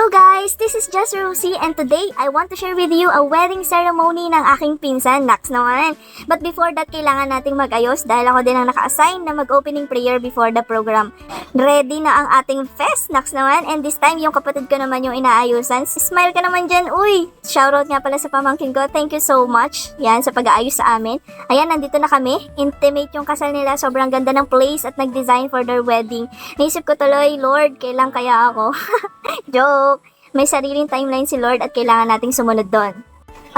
guys! This is Just Rosie and today I want to share with you a wedding ceremony ng aking pinsan, Nax naman. But before that, kailangan nating mag-ayos dahil ako din ang naka-assign na mag-opening prayer before the program. Ready na ang ating fest, Nax naman, and this time yung kapatid ko naman yung inaayusan. Smile ka naman dyan, uy! Shoutout nga pala sa pamangkin ko, thank you so much. Yan, sa pag-aayos sa amin. Ayan, nandito na kami. Intimate yung kasal nila, sobrang ganda ng place at nag-design for their wedding. Naisip ko tuloy, Lord, kailan kaya ako? Joke! May sariling timeline si Lord at kailangan nating sumunod doon.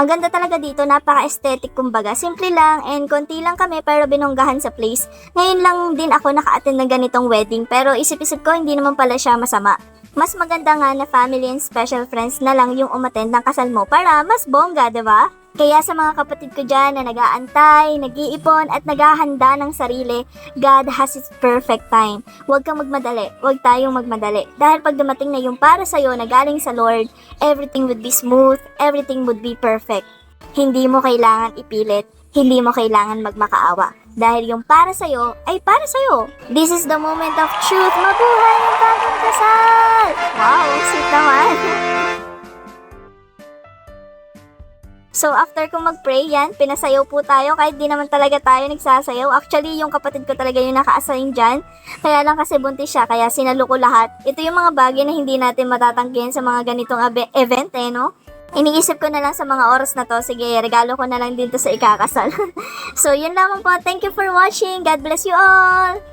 Ang ganda talaga dito, napaka-aesthetic kumbaga. Simple lang and konti lang kami pero binonggahan sa place. Ngayon lang din ako naka-attend ng ganitong wedding pero isip-isip ko hindi naman pala siya masama. Mas maganda nga na family and special friends na lang yung umattend ng kasal mo para mas bongga, diba? Kaya sa mga kapatid ko dyan na nag-aantay, nag-iipon at naghahanda ng sarili, God has His perfect time. Huwag kang magmadali, huwag tayong magmadali. Dahil pag dumating na yung para sa'yo na galing sa Lord, everything would be smooth, everything would be perfect. Hindi mo kailangan ipilit, hindi mo kailangan magmakaawa. Dahil yung para sa'yo ay para sa'yo. This is the moment of truth. Mabuhay ang bagong kasal! Wow, sweet naman! So, after kong mag-pray yan, pinasayaw po tayo kahit di naman talaga tayo nagsasayaw. Actually, yung kapatid ko talaga yung naka-assign dyan. Kaya lang kasi buntis siya, kaya sinalo ko lahat. Ito yung mga bagay na hindi natin matatanggihan sa mga ganitong event no? Iniisip ko na lang sa mga oras na to, sige, regalo ko na lang dito sa ikakasal. So, yun lamang po. Thank you for watching. God bless you all!